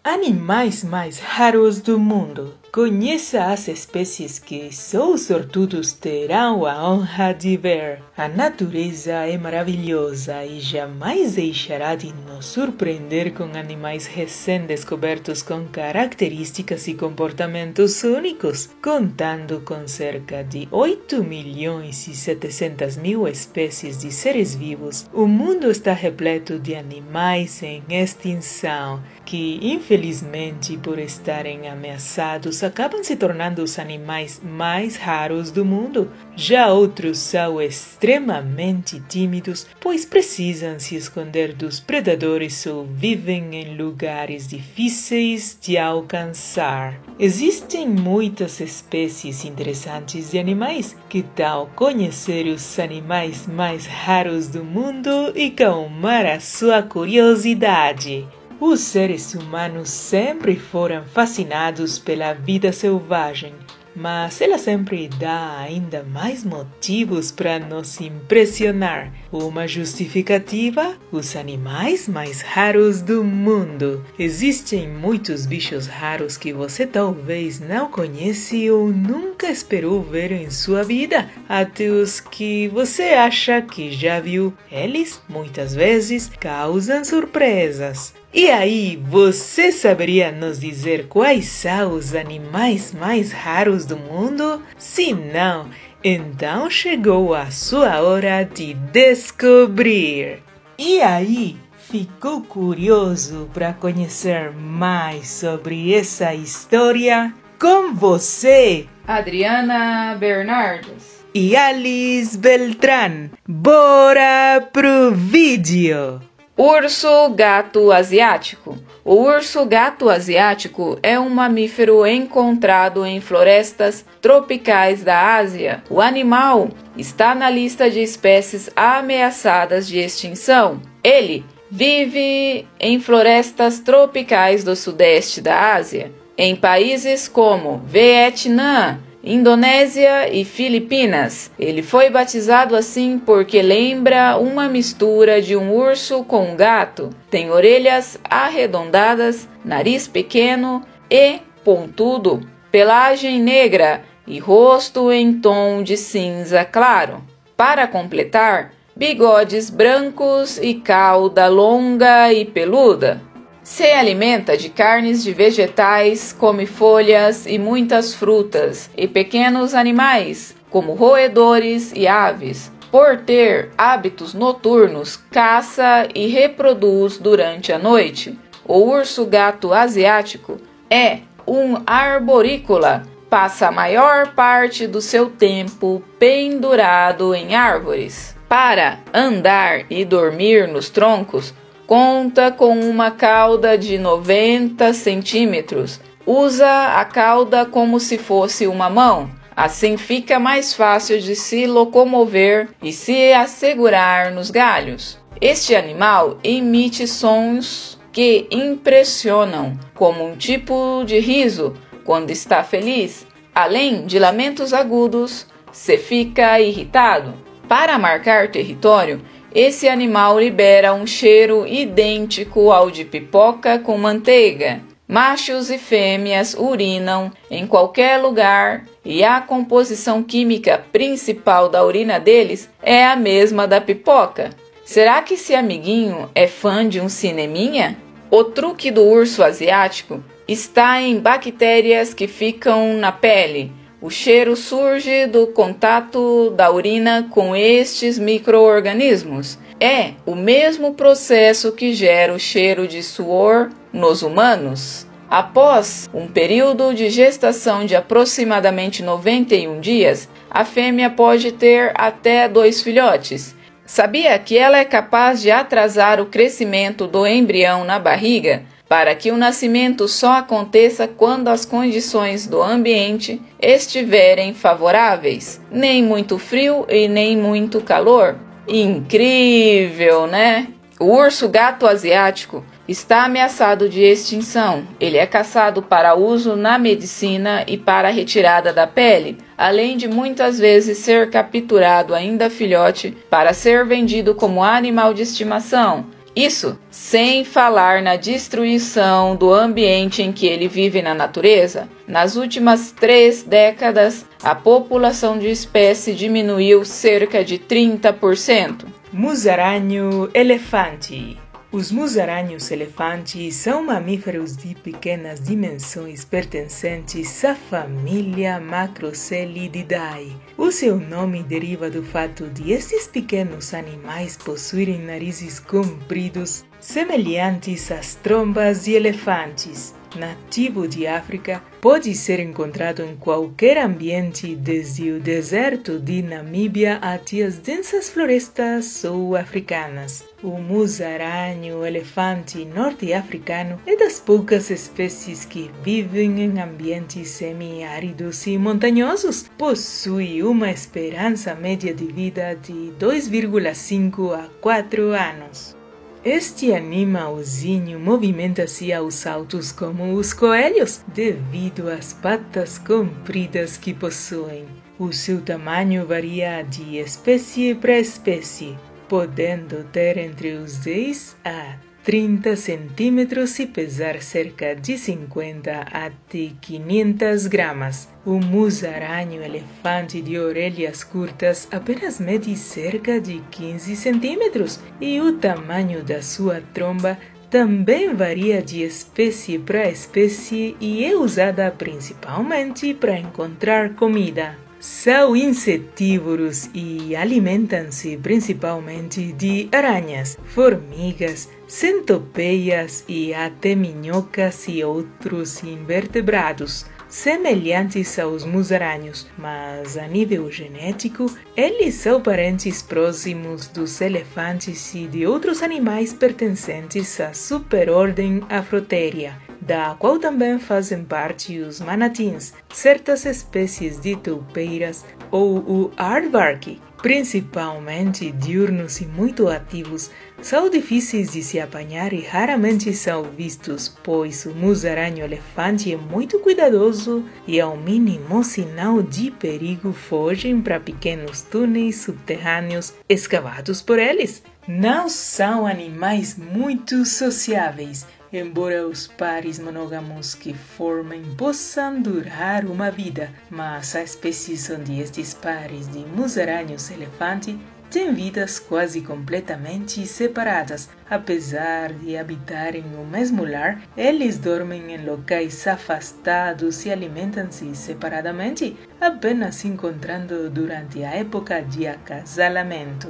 Animais mais raros do mundo. Conheça as espécies que só os sortudos terão a honra de ver. A natureza é maravilhosa e jamais deixará de nos surpreender com animais recém-descobertos com características e comportamentos únicos. Contando com cerca de 8.700.000 espécies de seres vivos, o mundo está repleto de animais em extinção, que, infelizmente, por estarem ameaçados, acabam se tornando os animais mais raros do mundo. Já outros são extremamente tímidos, pois precisam se esconder dos predadores ou vivem em lugares difíceis de alcançar. Existem muitas espécies interessantes de animais. Que tal conhecer os animais mais raros do mundo e acalmar a sua curiosidade? Os seres humanos sempre foram fascinados pela vida selvagem, mas ela sempre dá ainda mais motivos para nos impressionar. Uma justificativa? Os animais mais raros do mundo. Existem muitos bichos raros que você talvez não conhece ou nunca esperou ver em sua vida, até os que você acha que já viu. Eles, muitas vezes, causam surpresas. E aí, você saberia nos dizer quais são os animais mais raros do mundo? Se não, então chegou a sua hora de descobrir. E aí, ficou curioso para conhecer mais sobre essa história? Com você, Adriana Bernardes e Alice Beltrán. Bora pro vídeo! Urso-gato asiático. O urso-gato asiático é um mamífero encontrado em florestas tropicais da Ásia. O animal está na lista de espécies ameaçadas de extinção. Ele vive em florestas tropicais do sudeste da Ásia, em países como Vietnã, Indonésia e Filipinas. Ele foi batizado assim porque lembra uma mistura de um urso com um gato. Tem orelhas arredondadas, nariz pequeno e pontudo, pelagem negra e rosto em tom de cinza claro. Para completar, bigodes brancos e cauda longa e peluda. Se alimenta de carnes de vegetais, come folhas e muitas frutas, e pequenos animais, como roedores e aves. Por ter hábitos noturnos, caça e reproduz durante a noite. O urso-gato asiático é um arborícola, passa a maior parte do seu tempo pendurado em árvores. Para andar e dormir nos troncos, conta com uma cauda de 90 centímetros. Usa a cauda como se fosse uma mão. Assim fica mais fácil de se locomover e se assegurar nos galhos. Este animal emite sons que impressionam, como um tipo de riso quando está feliz. Além de lamentos agudos, se fica irritado. Para marcar território, esse animal libera um cheiro idêntico ao de pipoca com manteiga. Machos e fêmeas urinam em qualquer lugar e a composição química principal da urina deles é a mesma da pipoca. Será que esse amiguinho é fã de um cineminha? O truque do urso asiático está em bactérias que ficam na pele. O cheiro surge do contato da urina com estes micro-organismos. É o mesmo processo que gera o cheiro de suor nos humanos. Após um período de gestação de aproximadamente 91 dias, a fêmea pode ter até 2 filhotes. Sabia que ela é capaz de atrasar o crescimento do embrião na barriga, para que o nascimento só aconteça quando as condições do ambiente estiverem favoráveis, nem muito frio e nem muito calor? Incrível, né? O urso-gato asiático está ameaçado de extinção. Ele é caçado para uso na medicina e para retirada da pele, além de muitas vezes ser capturado ainda filhote para ser vendido como animal de estimação. Isso sem falar na destruição do ambiente em que ele vive na natureza. Nas últimas 3 décadas, a população de espécie diminuiu cerca de 30%. Musaraño elefante. Os musarães elefantes são mamíferos de pequenas dimensões pertencentes à família Macrocelidae. O seu nome deriva do fato de estes pequenos animais possuírem narizes compridos, semelhantes às trombas de elefantes. Nativo de África, pode ser encontrado em qualquer ambiente, desde o deserto de Namíbia até as densas florestas sul-africanas. O musaraño elefante norte-africano é das poucas espécies que vivem em ambientes semiáridos e montanhosos. Possui uma esperança média de vida de 2,5 a 4 anos. Este animalzinho movimenta-se aos saltos como os coelhos, devido às patas compridas que possuem. O seu tamanho varia de espécie para espécie, podendo ter entre os 10 a 30 centímetros e pesar cerca de 50 até 500 gramas. O musaraño elefante de orelhas curtas apenas mede cerca de 15 centímetros e o tamanho da sua tromba também varia de espécie para espécie e é usada principalmente para encontrar comida. São insetívoros e alimentam-se principalmente de aranhas, formigas, centopeias e até minhocas e outros invertebrados, semelhantes aos musarães, mas a nível genético, eles são parentes próximos dos elefantes e de outros animais pertencentes à superordem Afrotheria, da qual também fazem parte os manatins, certas espécies de toupeiras ou o aardvark, principalmente diurnos e muito ativos, são difíceis de se apanhar e raramente são vistos, pois o musaraño elefante é muito cuidadoso e ao mínimo sinal de perigo fogem para pequenos túneis subterrâneos escavados por eles. Não são animais muito sociáveis, embora os pares monógamos que formem possam durar uma vida, mas a espécies onde estes pares de musaraños elefante têm vidas quase completamente separadas. Apesar de habitarem o mesmo lar, eles dormem em locais afastados e alimentam-se separadamente, apenas se encontrando durante a época de acasalamento.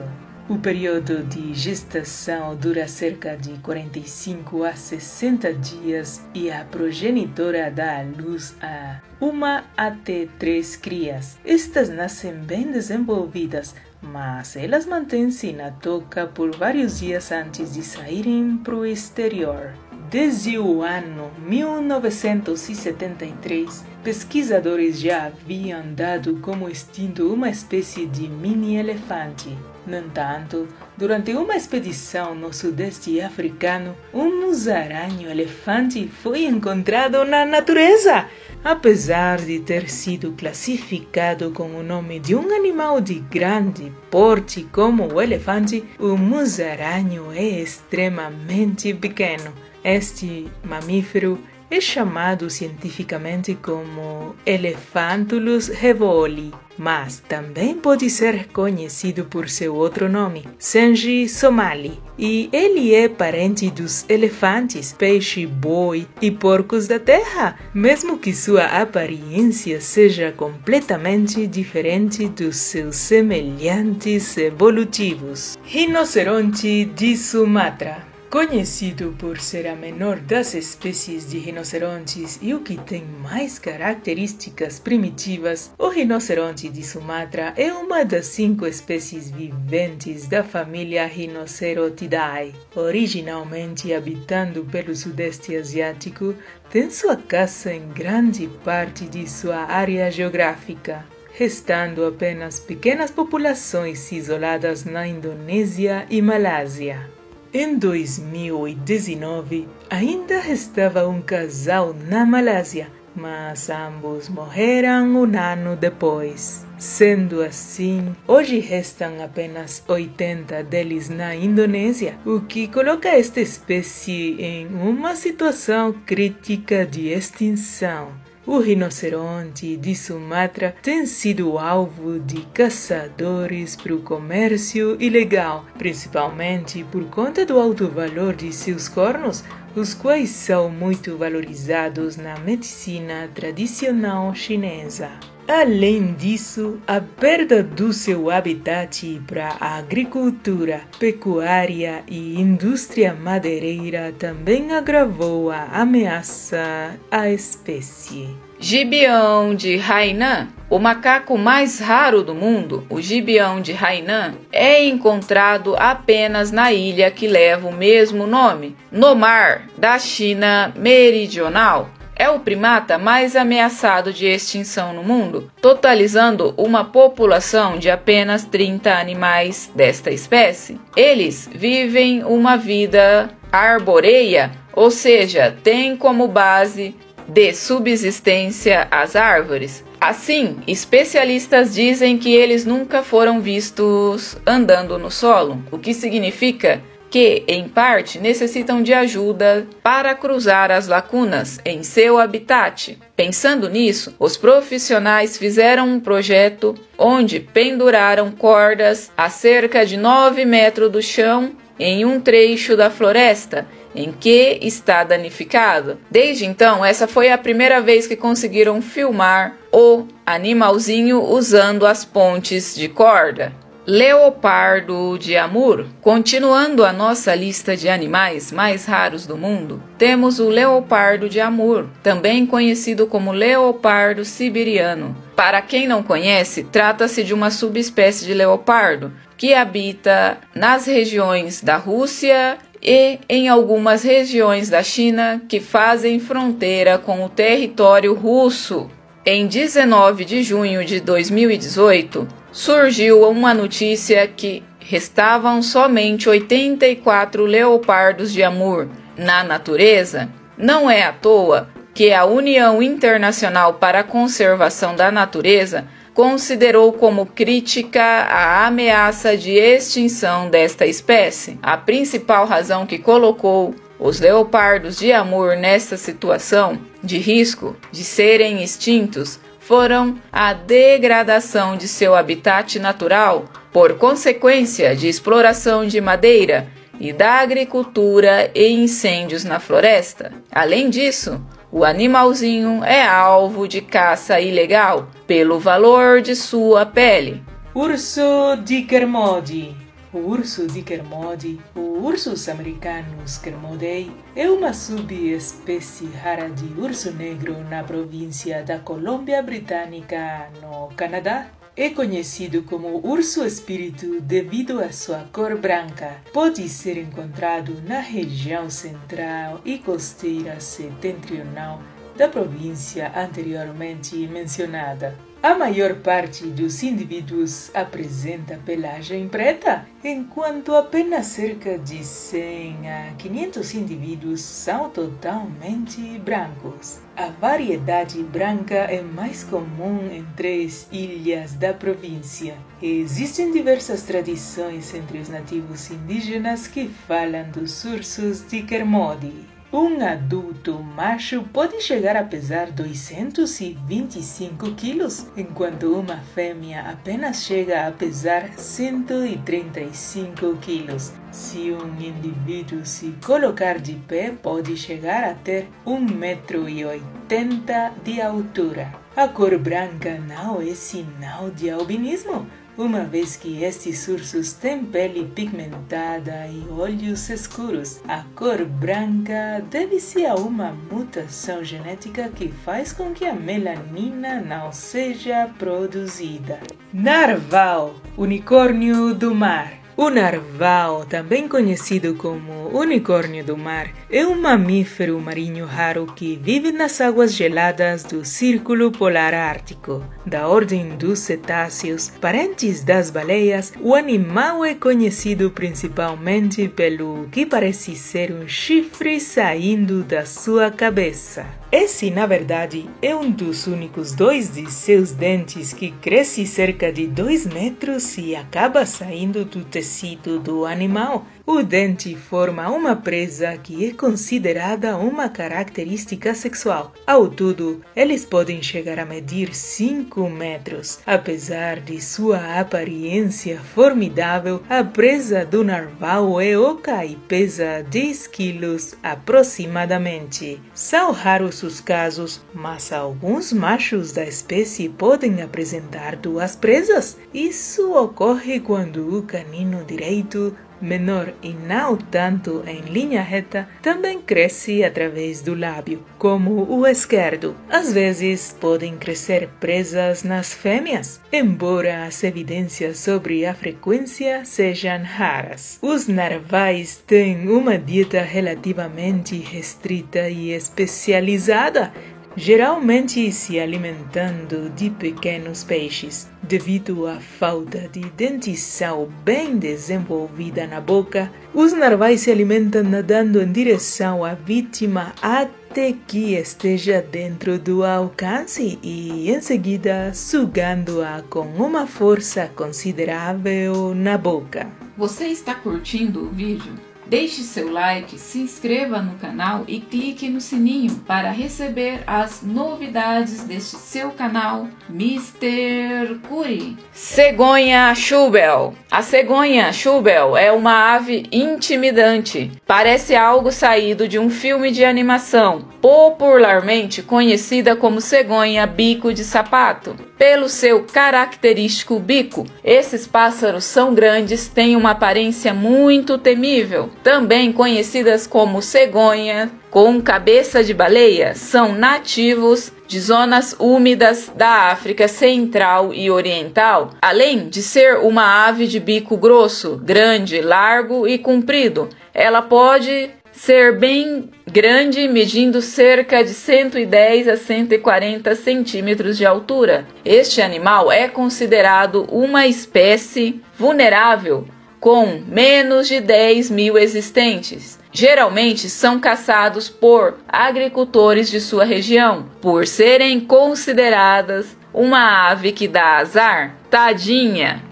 O período de gestação dura cerca de 45 a 60 dias e a progenitora dá à luz a 1 até 3 crias. Estas nascem bem desenvolvidas, mas elas mantêm-se na toca por vários dias antes de saírem para o exterior. Desde o ano 1973, pesquisadores já haviam dado como extinto uma espécie de mini-elefante. No entanto, durante uma expedição no sudeste africano, um musaraño elefante foi encontrado na natureza. Apesar de ter sido classificado com o nome de um animal de grande porte como o elefante, o musaraño é extremamente pequeno. Este mamífero é chamado cientificamente como Elephantulus revoli, mas também pode ser conhecido por seu outro nome, Senji somali, e ele é parente dos elefantes, peixe-boi e porcos da terra, mesmo que sua aparência seja completamente diferente dos seus semelhantes evolutivos. Rinoceronte de Sumatra. Conhecido por ser a menor das espécies de rinocerontes e o que tem mais características primitivas, o rinoceronte de Sumatra é uma das 5 espécies viventes da família Rinocerotidae. Originalmente habitando pelo sudeste asiático, tem sua casa em grande parte de sua área geográfica, restando apenas pequenas populações isoladas na Indonésia e Malásia. Em 2019, ainda restava um casal na Malásia, mas ambos morreram um ano depois. Sendo assim, hoje restam apenas 80 deles na Indonésia, o que coloca esta espécie em uma situação crítica de extinção. O rinoceronte de Sumatra tem sido alvo de caçadores para o comércio ilegal, principalmente por conta do alto valor de seus cornos, os quais são muito valorizados na medicina tradicional chinesa. Além disso, a perda do seu habitat para a agricultura, pecuária e indústria madeireira também agravou a ameaça à espécie. Gibião de Hainan. O macaco mais raro do mundo, o gibião de Hainan, é encontrado apenas na ilha que leva o mesmo nome, no mar da China Meridional. É o primata mais ameaçado de extinção no mundo, totalizando uma população de apenas 30 animais desta espécie. Eles vivem uma vida arbórea, ou seja, têm como base de subsistência as árvores. Assim, especialistas dizem que eles nunca foram vistos andando no solo, o que significa que, em parte, necessitam de ajuda para cruzar as lacunas em seu habitat. Pensando nisso, os profissionais fizeram um projeto onde penduraram cordas a cerca de 9 metros do chão em um trecho da floresta em que está danificado. Desde então, essa foi a primeira vez que conseguiram filmar o animalzinho usando as pontes de corda. Leopardo de Amur. Continuando a nossa lista de animais mais raros do mundo, temos o leopardo de Amur, também conhecido como leopardo siberiano. Para quem não conhece, trata-se de uma subespécie de leopardo que habita nas regiões da Rússia e em algumas regiões da China que fazem fronteira com o território russo. Em 19 de junho de 2018, surgiu uma notícia que restavam somente 84 leopardos de Amur na natureza. Não é à toa que a União Internacional para a Conservação da Natureza considerou como crítica a ameaça de extinção desta espécie. A principal razão que colocou os leopardos de Amur nesta situação de risco de serem extintos foram a degradação de seu habitat natural por consequência de exploração de madeira e da agricultura e incêndios na floresta. Além disso, o animalzinho é alvo de caça ilegal pelo valor de sua pele. Urso de Kermode. O urso de Kermode, o Ursus americanus kermodei, é uma subespécie rara de urso negro na província da Colômbia Britânica, no Canadá. É conhecido como urso espírito devido à sua cor branca. Pode ser encontrado na região central e costeira setentrional da província anteriormente mencionada. A maior parte dos indivíduos apresenta pelagem preta, enquanto apenas cerca de 100 a 500 indivíduos são totalmente brancos. A variedade branca é mais comum em 3 ilhas da província. Existem diversas tradições entre os nativos indígenas que falam dos ursos de Kermode. Um adulto macho pode chegar a pesar 225 quilos, enquanto uma fêmea apenas chega a pesar 135 quilos. Se um indivíduo se colocar de pé, pode chegar a ter 1,80 m de altura. A cor branca não é sinal de albinismo, uma vez que estes ursos têm pele pigmentada e olhos escuros. A cor branca deve-se a uma mutação genética que faz com que a melanina não seja produzida. Narval, unicórnio do mar. O narval, também conhecido como unicórnio do mar, é um mamífero marinho raro que vive nas águas geladas do Círculo Polar Ártico. Da ordem dos cetáceos, parentes das baleias, o animal é conhecido principalmente pelo que parece ser um chifre saindo da sua cabeça. Esse, na verdade, é um dos únicos dois de seus dentes que cresce cerca de 2 metros e acaba saindo do tecido do animal. O dente forma uma presa que é considerada uma característica sexual. Ao todo, eles podem chegar a medir 5 metros. Apesar de sua aparência formidável, a presa do narval é oca e pesa 10 quilos aproximadamente. São raros os casos, mas alguns machos da espécie podem apresentar 2 presas. Isso ocorre quando o canino direito, menor e não tanto em linha reta, também cresce através do lábio, como o esquerdo. Às vezes podem crescer presas nas fêmeas, embora as evidências sobre a frequência sejam raras. Os narvais têm uma dieta relativamente restrita e especializada, geralmente se alimentando de pequenos peixes. Devido à falta de dentição bem desenvolvida na boca, os narvais se alimentam nadando em direção à vítima até que esteja dentro do alcance e, em seguida, sugando-a com uma força considerável na boca. Você está curtindo o vídeo? Deixe seu like, se inscreva no canal e clique no sininho para receber as novidades deste seu canal, Mr. Curi. Cegonha Schubel. A cegonha Schubel é uma ave intimidante. Parece algo saído de um filme de animação, popularmente conhecida como cegonha bico de sapato. Pelo seu característico bico, esses pássaros são grandes, têm uma aparência muito temível. Também conhecidas como cegonha com cabeça de baleia, são nativos de zonas úmidas da África Central e Oriental, além de ser uma ave de bico grosso, grande, largo e comprido. Ela pode ser bem grande, medindo cerca de 110 a 140 centímetros de altura. Este animal é considerado uma espécie vulnerável, com menos de 10 mil existentes. Geralmente são caçados por agricultores de sua região, por serem consideradas uma ave que dá azar. Tadinha!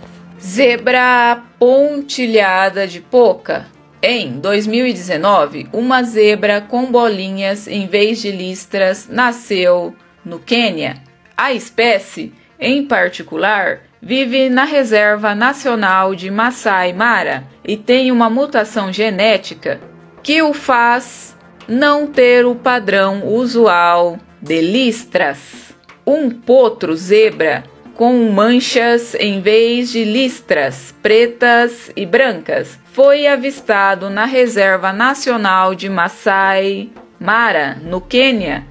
Zebra pontilhada de Poca. Em 2019, uma zebra com bolinhas em vez de listras nasceu no Quênia. A espécie, em particular, vive na Reserva Nacional de Masai Mara e tem uma mutação genética que o faz não ter o padrão usual de listras. Um potro zebra com manchas em vez de listras pretas e brancas foi avistado na Reserva Nacional de Masai Mara, no Quênia.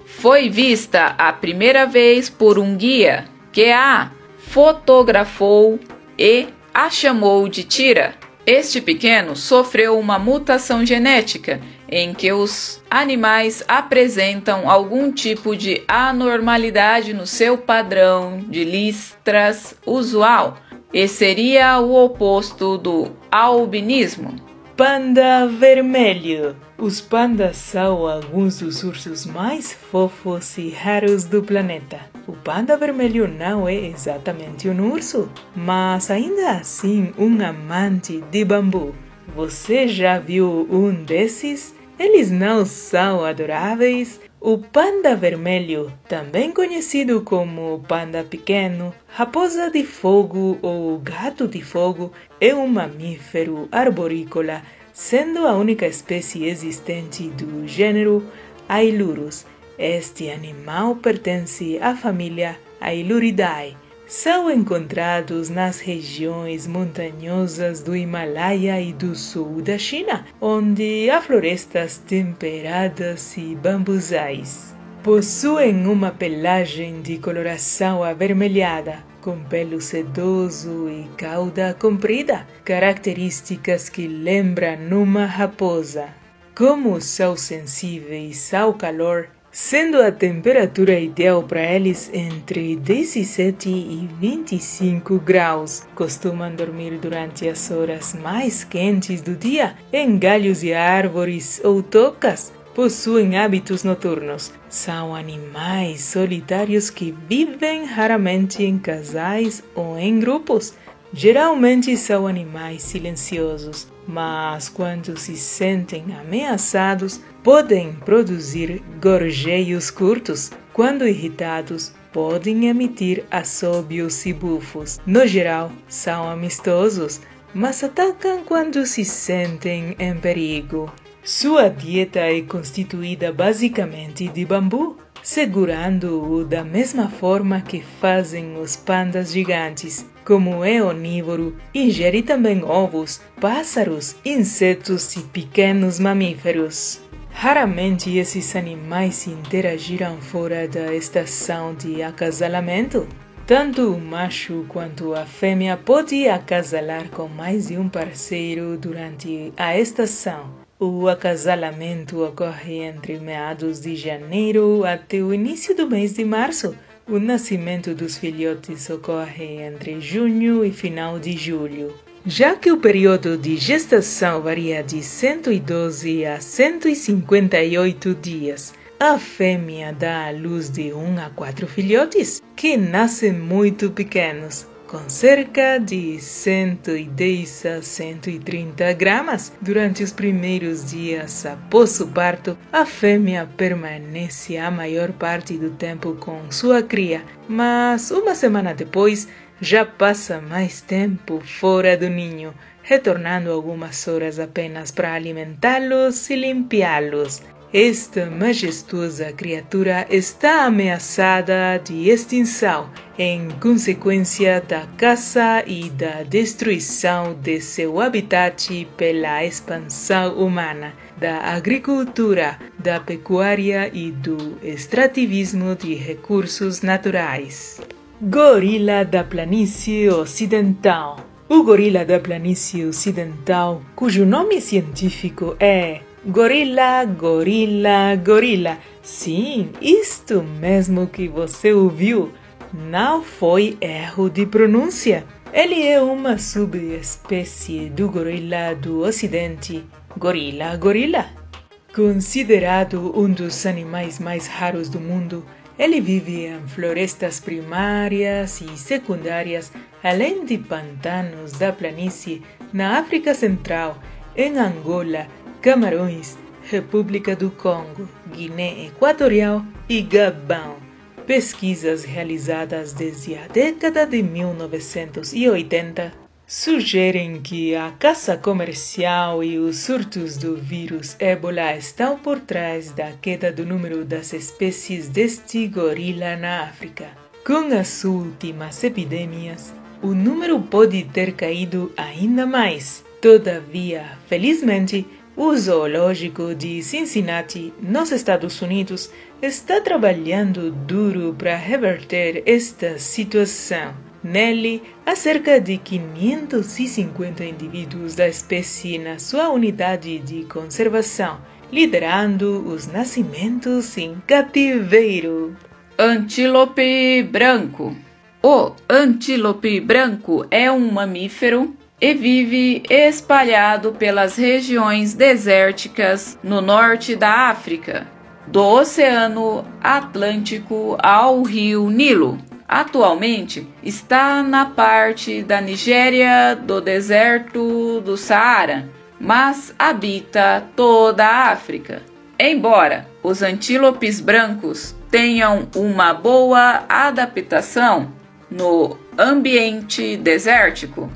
Foi vista a primeira vez por um guia que a fotografou e a chamou de Tira. Este pequeno sofreu uma mutação genética em que os animais apresentam algum tipo de anormalidade no seu padrão de listras usual, e seria o oposto do albinismo. Panda vermelho. Os pandas são alguns dos ursos mais fofos e raros do planeta. O panda vermelho não é exatamente um urso, mas ainda assim um amante de bambu. Você já viu um desses? Eles não são adoráveis? O panda vermelho, também conhecido como panda pequeno, raposa de fogo ou gato de fogo, é um mamífero arborícola, sendo a única espécie existente do gênero Ailurus. Este animal pertence à família Ailuridae. São encontrados nas regiões montanhosas do Himalaia e do sul da China, onde há florestas temperadas e bambuzais. Possuem uma pelagem de coloração avermelhada, com pelo sedoso e cauda comprida, características que lembram uma raposa. Como são sensíveis ao calor, sendo a temperatura ideal para eles entre 17 e 25 graus. Costumam dormir durante as horas mais quentes do dia em galhos de árvores ou tocas. Possuem hábitos noturnos. São animais solitários que vivem raramente em casais ou em grupos. Geralmente são animais silenciosos, mas quando se sentem ameaçados, podem produzir gorjeios curtos. Quando irritados, podem emitir assobios e bufos. No geral, são amistosos, mas atacam quando se sentem em perigo. Sua dieta é constituída basicamente de bambu, segurando-o da mesma forma que fazem os pandas gigantes. Como é onívoro, ingere também ovos, pássaros, insetos e pequenos mamíferos. Raramente esses animais interagiram fora da estação de acasalamento. Tanto o macho quanto a fêmea podem acasalar com mais de um parceiro durante a estação. O acasalamento ocorre entre meados de janeiro até o início do mês de março. O nascimento dos filhotes ocorre entre junho e final de julho. Já que o período de gestação varia de 112 a 158 dias, a fêmea dá à luz de 1 a 4 filhotes, que nascem muito pequenos, com cerca de 110 a 130 gramas. Durante os primeiros dias após o parto, a fêmea permanece a maior parte do tempo com sua cria, mas uma semana depois já passa mais tempo fora do ninho, retornando algumas horas apenas para alimentá-los e limpiá-los. Esta majestosa criatura está ameaçada de extinção em consequência da caça e da destruição de seu habitat pela expansão humana, da agricultura, da pecuária e do extrativismo de recursos naturais. Gorila da Planície Ocidental. O gorila da Planície Ocidental, cujo nome científico é gorila, gorila, gorila. Sim, isto mesmo que você ouviu. Não foi erro de pronúncia. Ele é uma subespécie do gorila do Ocidente, gorila, gorila. Considerado um dos animais mais raros do mundo, ele vive em florestas primárias e secundárias, além de pantanos da planície, na África Central, em Angola, Camarões, República do Congo, Guiné Equatorial e Gabão. Pesquisas realizadas desde a década de 1980 sugerem que a caça comercial e os surtos do vírus Ébola estão por trás da queda do número das espécies deste gorila na África. Com as últimas epidemias, o número pode ter caído ainda mais. Todavia, felizmente, o zoológico de Cincinnati, nos Estados Unidos, está trabalhando duro para reverter esta situação. Nele, há cerca de 550 indivíduos da espécie na sua unidade de conservação, liderando os nascimentos em cativeiro. Antílope branco. O antílope branco é um mamífero e vive espalhado pelas regiões desérticas no norte da África, do Oceano Atlântico ao rio Nilo. Atualmente está na parte da Nigéria do deserto do Saara, mas habita toda a África. Embora os antílopes brancos tenham uma boa adaptação no ambiente desértico,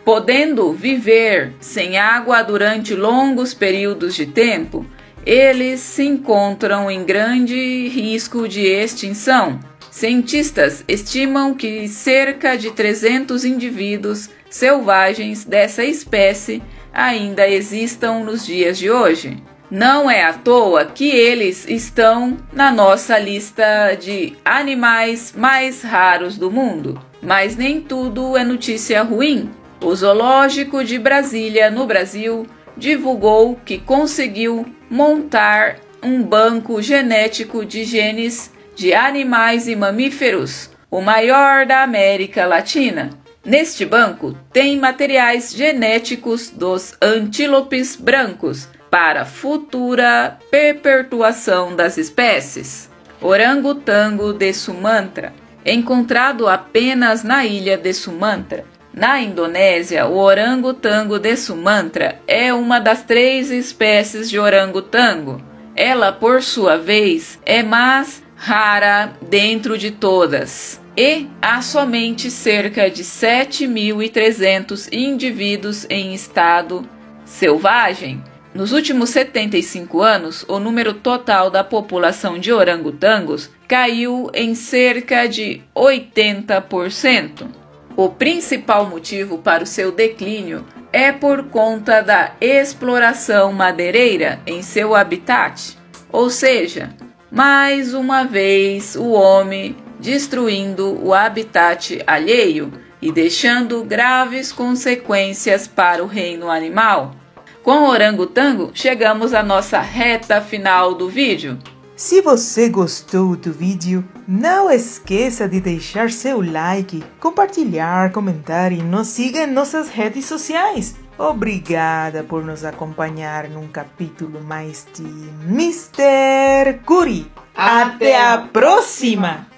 podendo viver sem água durante longos períodos de tempo, eles se encontram em grande risco de extinção. Cientistas estimam que cerca de 300 indivíduos selvagens dessa espécie ainda existam nos dias de hoje. Não é à toa que eles estão na nossa lista de animais mais raros do mundo. Mas nem tudo é notícia ruim. O Zoológico de Brasília, no Brasil, divulgou que conseguiu montar um banco genético de genes de animais e mamíferos, o maior da América Latina. Neste banco tem materiais genéticos dos antílopes brancos para futura perpetuação das espécies. Orangotango de Sumatra, encontrado apenas na ilha de Sumatra. Na Indonésia, o orangotango de Sumatra é uma das 3 espécies de orangotango. Ela, por sua vez, é mais rara dentro de todas. E há somente cerca de 7.300 indivíduos em estado selvagem. Nos últimos 75 anos, o número total da população de orangotangos caiu em cerca de 80%. O principal motivo para o seu declínio é por conta da exploração madeireira em seu habitat, ou seja, mais uma vez o homem destruindo o habitat alheio e deixando graves consequências para o reino animal. Com o orangotango, chegamos à nossa reta final do vídeo. Se você gostou do vídeo, não esqueça de deixar seu like, compartilhar, comentar e nos siga em nossas redes sociais. Obrigada por nos acompanhar num capítulo mais de Mr. Curi. Até a próxima!